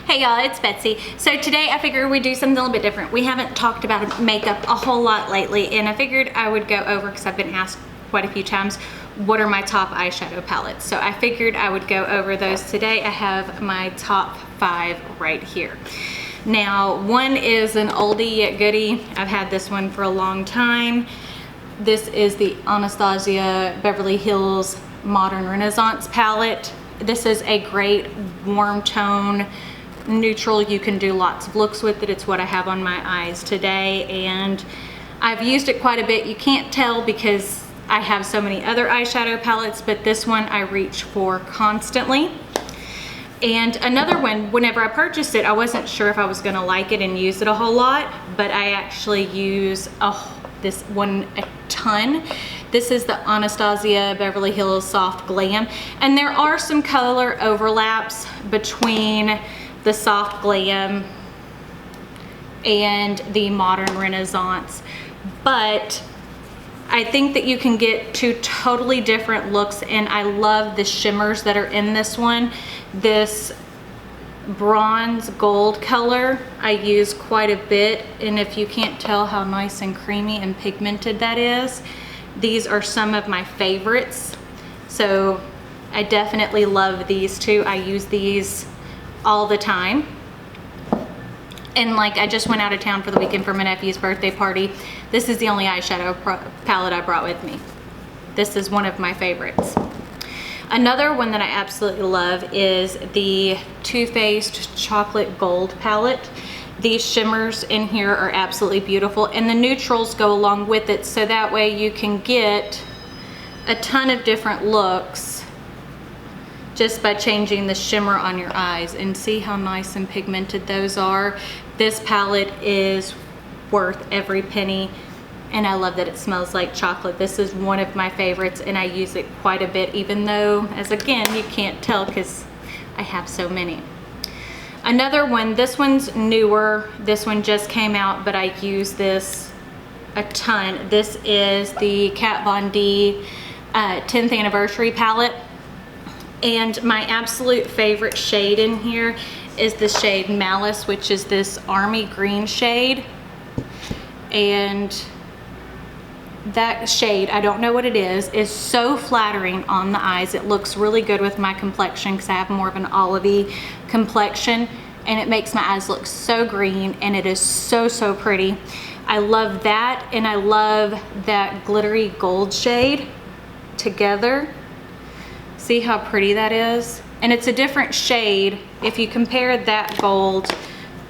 Hey y'all, it's Betsy. So today I figured we'd do something a little bit different. We haven't talked about makeup a whole lot lately, and I figured I would go over, because I've been asked quite a few times, what are my top eyeshadow palettes. So I figured I would go over those today. I have my top 5 right here. Now, one is an oldie yet goodie. I've had this one for a long time. This is the Anastasia Beverly Hills Modern Renaissance palette. This is a great warm tone neutral. You can do lots of looks with it. It's what I have on my eyes today, and I've used it quite a bit. You can't tell because I have so many other eyeshadow palettes, but this one I reach for constantly. And another one, whenever I purchased it, I wasn't sure if I was gonna like it and use it a whole lot, but I actually use this one a ton. This is the Anastasia Beverly Hills Soft Glam, and there are some color overlaps between the Soft Glam and the Modern Renaissance, but I think that you can get 2 totally different looks, and I love the shimmers that are in this one. This bronze gold color I use quite a bit, and if you can't tell how nice and creamy and pigmented that is, these are some of my favorites. So I definitely love these two. I use these all the time. And like, I just went out of town for the weekend for my nephew's birthday party. This is the only eyeshadow palette I brought with me. This is one of my favorites. Another one that I absolutely love is the Too Faced Chocolate Gold palette. These shimmers in here are absolutely beautiful, and the neutrals go along with it, so that way you can get a ton of different looks just by changing the shimmer on your eyes. And see how nice and pigmented those are. This palette is worth every penny, and I love that it smells like chocolate. This is one of my favorites, and I use it quite a bit, even though, as again, you can't tell because I have so many. Another one, this one's newer. This one just came out, but I use this a ton. This is the Kat Von D 10th Anniversary palette. And my absolute favorite shade in here is the shade Malice, which is this army green shade. And that shade, I don't know what it is so flattering on the eyes. It looks really good with my complexion because I have more of an olivey complexion, and it makes my eyes look so green, and it is so, so pretty. I love that, and I love that glittery gold shade together. See how pretty that is? And it's a different shade if you compare that gold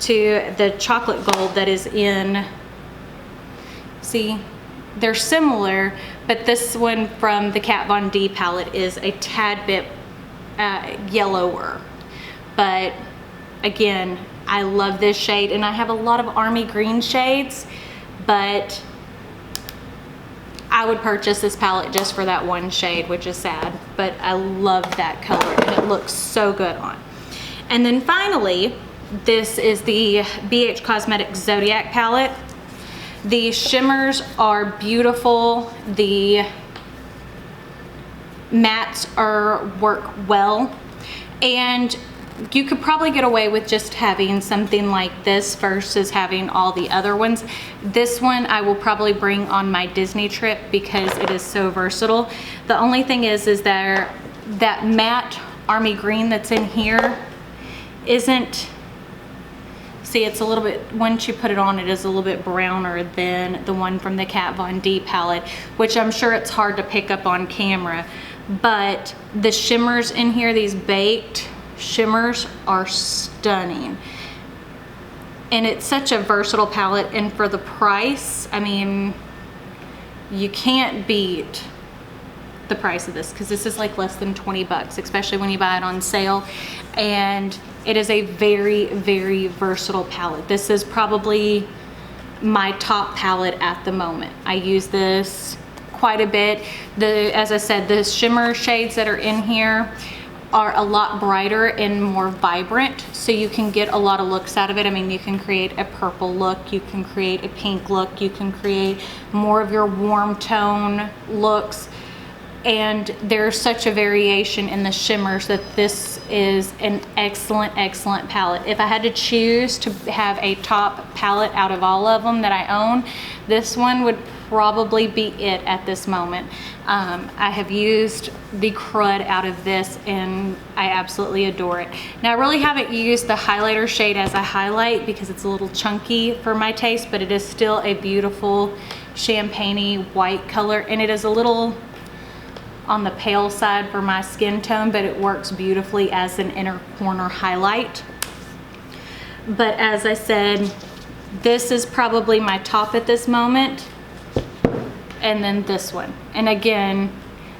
to the chocolate gold that is in, see, they're similar, but this one from the Kat Von D palette is a tad bit yellower. But again, I love this shade, and I have a lot of army green shades, but I would purchase this palette just for that one shade, which is sad, but I love that color, and it looks so good on. And then finally, this is the BH Cosmetics Zodiac palette. The shimmers are beautiful. The mattes work well, and you could probably get away with just having something like this versus having all the other ones. This one I will probably bring on my Disney trip because it is so versatile. The only thing is that matte army green that's in here isn't, see, it's a little bit, once you put it on, it is a little bit browner than the one from the Kat Von D palette, which I'm sure it's hard to pick up on camera. But the shimmers in here, these baked shimmers, are stunning, and it's such a versatile palette. And for the price, I mean, you can't beat the price of this, because this is like less than 20 bucks, especially when you buy it on sale. And it is a very, very versatile palette. This is probably my top palette at the moment. I use this quite a bit. As I said, the shimmer shades that are in here are a lot brighter and more vibrant, so you can get a lot of looks out of it. I mean, you can create a purple look, you can create a pink look, you can create more of your warm tone looks. and there's such a variation in the shimmers that this is an excellent, excellent palette. If I had to choose to have a top palette out of all of them that I own, this one would probably be it at this moment. I have used the crud out of this and I absolutely adore it. Now I really haven't used the highlighter shade as a highlight because it's a little chunky for my taste, but it is still a beautiful champagne-y white color, and it is a little on the pale side for my skin tone, but it works beautifully as an inner corner highlight. But as I said, this is probably my top at this moment, and then this one. And again,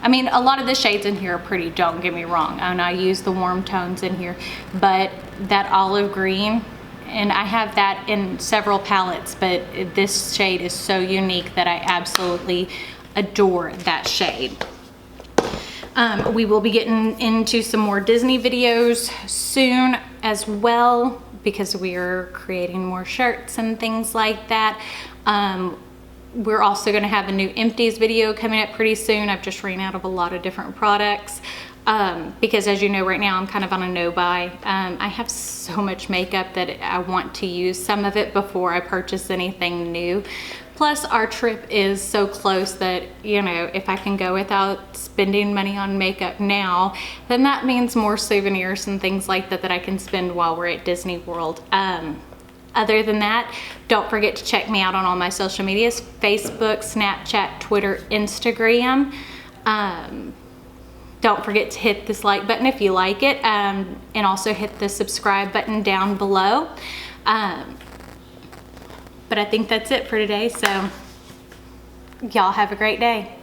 I mean, a lot of the shades in here are pretty, don't get me wrong, and I use the warm tones in here, but that olive green, and I have that in several palettes, but this shade is so unique that I absolutely adore that shade. We will be getting into some more Disney videos soon as well, because we are creating more shirts and things like that. We're also going to have a new empties video coming up pretty soon. I've just ran out of a lot of different products because, as you know, right now I'm kind of on a no-buy. I have so much makeup that I want to use some of it before I purchase anything new. Plus, our trip is so close that, you know, if I can go without spending money on makeup now, then that means more souvenirs and things like that that I can spend while we're at Disney World. Other than that, don't forget to check me out on all my social medias: Facebook, Snapchat, Twitter, Instagram. Don't forget to hit this like button if you like it, and also hit the subscribe button down below. But I think that's it for today, so y'all have a great day.